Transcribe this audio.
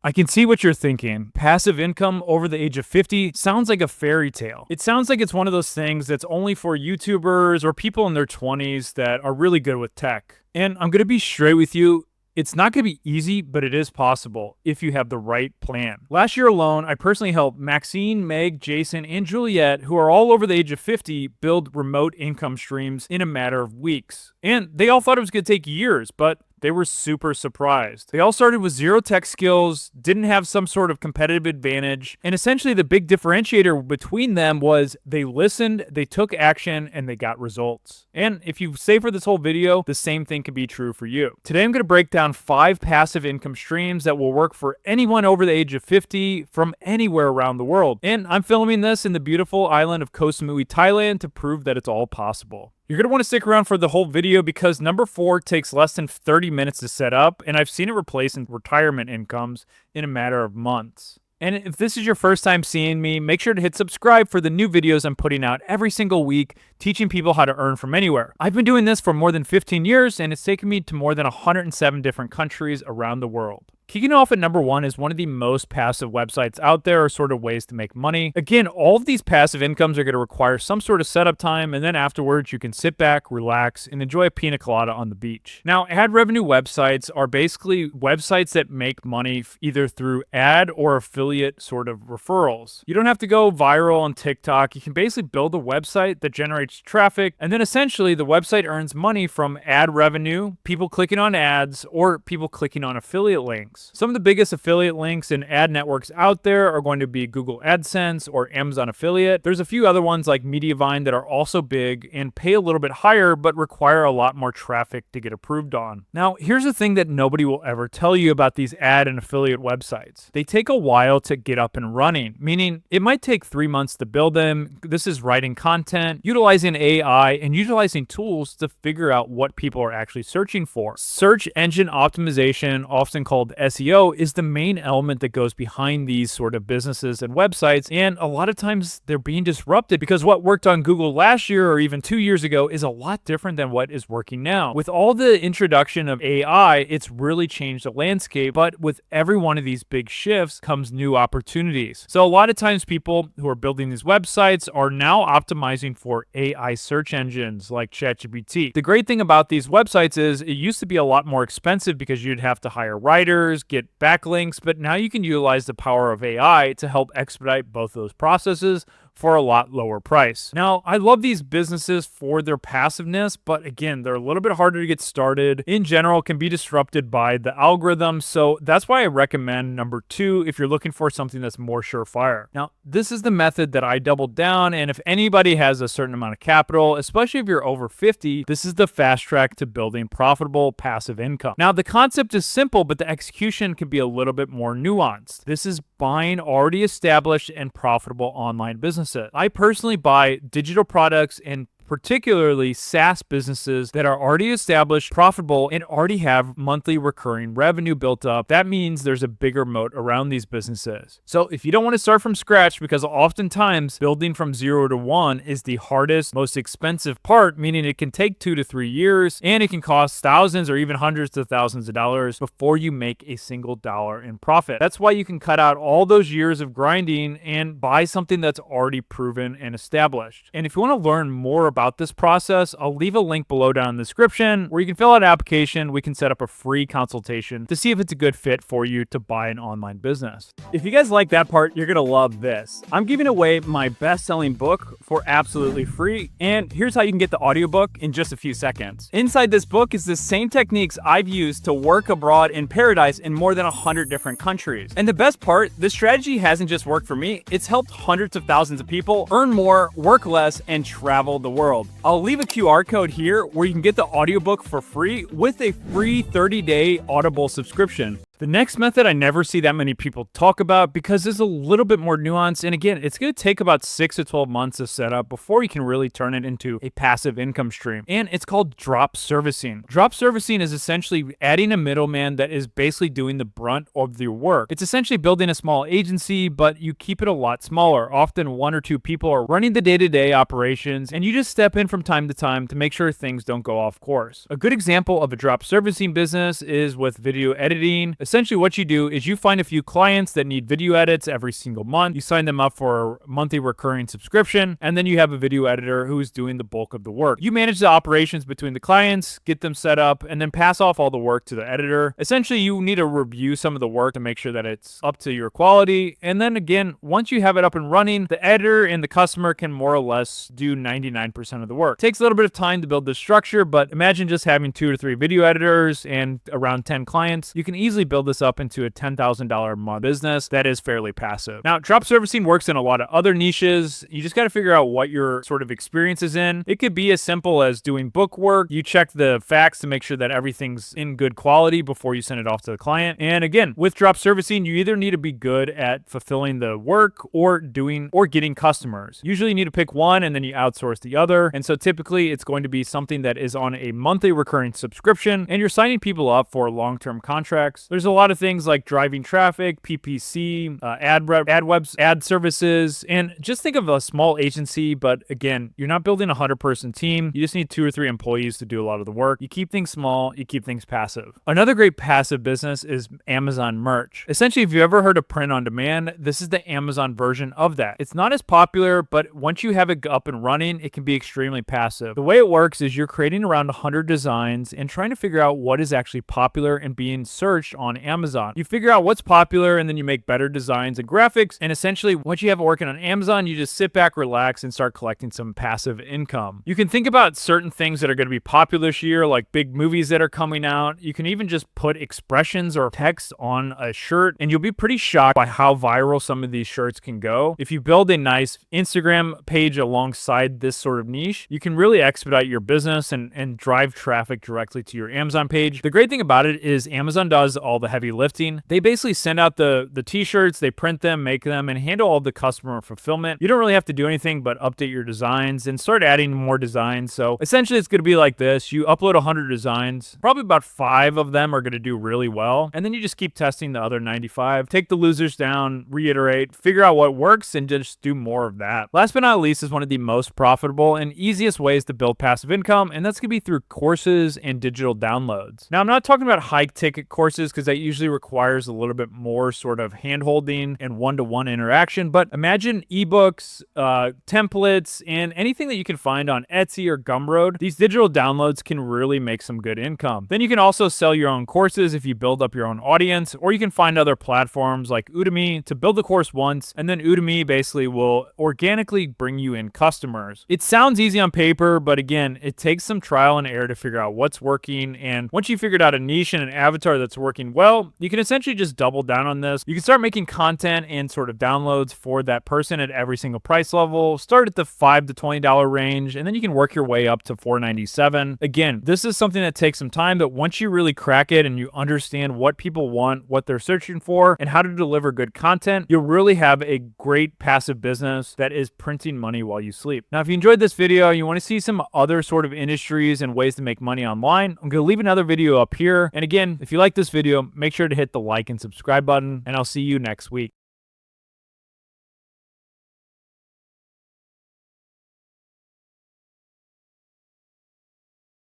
I can see what you're thinking. Passive income over the age of 50 sounds like a fairy tale. It sounds like it's one of those things that's only for YouTubers or people in their 20s that are really good with tech. And I'm going to be straight with you. It's not going to be easy, but it is possible if you have the right plan. Last year alone, I personally helped Maxine, Meg, Jason, and Juliet, who are all over the age of 50, build remote income streams in a matter of weeks. And they all thought it was going to take years, but they were super surprised. They all started with zero tech skills, didn't have some sort of competitive advantage, and essentially the big differentiator between them was they listened, they took action, and they got results. And if you stay for this whole video, the same thing can be true for you. Today I'm going to break down 5 passive income streams that will work for anyone over the age of 50 from anywhere around the world. And I'm filming this in the beautiful island of Koh Samui, Thailand to prove that it's all possible. You're going to want to stick around for the whole video because number 4 takes less than 30 minutes to set up, and I've seen it replace retirement incomes in a matter of months. And if this is your first time seeing me, make sure to hit subscribe for the new videos I'm putting out every single week, teaching people how to earn from anywhere. I've been doing this for more than 15 years, and it's taken me to more than 107 different countries around the world. Kicking off at number 1 is one of the most passive websites out there, or sort of ways to make money. Again, all of these passive incomes are going to require some sort of setup time, and then afterwards you can sit back, relax, and enjoy a pina colada on the beach. Now, ad revenue websites are basically websites that make money either through ad or affiliate sort of referrals. You don't have to go viral on TikTok. You can basically build a website that generates traffic, and then essentially the website earns money from ad revenue, people clicking on ads, or people clicking on affiliate links. Some of the biggest affiliate links and ad networks out there are going to be Google AdSense or Amazon Affiliate. There's a few other ones like Mediavine that are also big and pay a little bit higher but require a lot more traffic to get approved on. Now, here's the thing that nobody will ever tell you about these ad and affiliate websites. They take a while to get up and running, meaning it might take 3 months to build them. This is writing content, utilizing AI, and utilizing tools to figure out what people are actually searching for. Search engine optimization, often called SEO, is the main element that goes behind these sort of businesses and websites, and a lot of times they're being disrupted because what worked on Google last year or even 2 years ago is a lot different than what is working now. With all the introduction of AI, it's really changed the landscape, but with every one of these big shifts comes new opportunities. So a lot of times people who are building these websites are now optimizing for AI search engines like ChatGPT. The great thing about these websites is it used to be a lot more expensive because you'd have to hire writers, get backlinks, but now you can utilize the power of AI to help expedite both those processes for a lot lower price. Now, I love these businesses for their passiveness, but again, they're a little bit harder to get started. In general, can be disrupted by the algorithm, so that's why I recommend number 2 if you're looking for something that's more surefire. Now, this is the method that I doubled down, and if anybody has a certain amount of capital, especially if you're over 50, this is the fast track to building profitable passive income. Now, the concept is simple, but the execution can be a little bit more nuanced. This is buying already established and profitable online businesses. I personally buy digital products and particularly SaaS businesses that are already established, profitable, and already have monthly recurring revenue built up. That means there's a bigger moat around these businesses. So if you don't want to start from scratch, because oftentimes building from 0 to 1 is the hardest, most expensive part, meaning it can take 2 to 3 years, and it can cost thousands or even hundreds of thousands of dollars before you make a single dollar in profit. That's why you can cut out all those years of grinding and buy something that's already proven and established. And if you want to learn more about this process, I'll leave a link below down in the description where you can fill out an application. We can set up a free consultation to see if it's a good fit for you to buy an online business. If you guys like that part, you're gonna love this. I'm giving away my best-selling book for absolutely free, and here's how you can get the audiobook in just a few seconds. Inside this book is the same techniques I've used to work abroad in paradise in more than 100 different countries. And the best part, this strategy hasn't just worked for me, it's helped hundreds of thousands of people earn more, work less, and travel the world. I'll leave a QR code here where you can get the audiobook for free with a free 30-day Audible subscription. The next method I never see that many people talk about because it's a little bit more nuanced, and again, it's going to take about 6 to 12 months to set up before you can really turn it into a passive income stream, and it's called drop servicing. Drop servicing is essentially adding a middleman that is basically doing the brunt of your work. It's essentially building a small agency, but you keep it a lot smaller. Often 1 or 2 people are running the day-to-day operations, and you just step in from time to time to make sure things don't go off course. A good example of a drop servicing business is with video editing. Essentially what you do is you find a few clients that need video edits every single month. You sign them up for a monthly recurring subscription, and then you have a video editor who's doing the bulk of the work. You manage the operations between the clients, get them set up, and then pass off all the work to the editor. Essentially, you need to review some of the work to make sure that it's up to your quality. And then again, once you have it up and running, the editor and the customer can more or less do 99% of the work. It takes a little bit of time to build this structure, but imagine just having 2 to 3 video editors and around 10 clients. You can easily build this up into a $10,000 a month business that is fairly passive. Now, drop servicing works in a lot of other niches. You just got to figure out what your sort of experience is in. It could be as simple as doing book work. You check the facts to make sure that everything's in good quality before you send it off to the client. And again, with drop servicing, you either need to be good at fulfilling the work or getting customers. Usually you need to pick one and then you outsource the other. And so typically it's going to be something that is on a monthly recurring subscription and you're signing people up for long-term contracts. There's a lot of things like driving traffic, PPC, ad services, and just think of a small agency, but again, you're not building a 100-person team. You just need 2 or 3 employees to do a lot of the work. You keep things small, you keep things passive. Another great passive business is Amazon merch. Essentially, if you've ever heard of print on demand, this is the Amazon version of that. It's not as popular, but once you have it up and running, it can be extremely passive. The way it works is you're creating around 100 designs and trying to figure out what is actually popular and being searched on Amazon. You figure out what's popular and then you make better designs and graphics. And essentially, once you have it working on Amazon, you just sit back, relax, and start collecting some passive income. You can think about certain things that are going to be popular this year, like big movies that are coming out. You can even just put expressions or text on a shirt, and you'll be pretty shocked by how viral some of these shirts can go. If you build a nice Instagram page alongside this sort of niche, you can really expedite your business and drive traffic directly to your Amazon page. The great thing about it is Amazon does all the heavy lifting. They basically send out the t-shirts, they print them, make them, and handle all the customer fulfillment. You don't really have to do anything but update your designs and start adding more designs. So essentially it's going to be like this. You upload 100 designs, probably about 5 of them are going to do really well. And then you just keep testing the other 95, take the losers down, reiterate, figure out what works, and just do more of that. Last but not least is one of the most profitable and easiest ways to build passive income, and that's going to be through courses and digital downloads. Now, I'm not talking about high ticket courses because that usually requires a little bit more sort of hand-holding and one-to-one interaction, but imagine ebooks, templates, and anything that you can find on Etsy or Gumroad. These digital downloads can really make some good income. Then you can also sell your own courses if you build up your own audience, or you can find other platforms like Udemy to build the course once, and then Udemy basically will organically bring you in customers. It sounds easy on paper, but again, it takes some trial and error to figure out what's working, and once you figured out a niche and an avatar that's working well, you can essentially just double down on this. You can start making content and sort of downloads for that person at every single price level. Start at the $5 to $20 range, and then you can work your way up to $4.97. Again, this is something that takes some time, but once you really crack it and you understand what people want, what they're searching for, and how to deliver good content, you'll really have a great passive business that is printing money while you sleep. Now, if you enjoyed this video, you want to see some other sort of industries and ways to make money online, I'm going to leave another video up here. And again, if you like this video, make sure to hit the like and subscribe button, and I'll see you next week.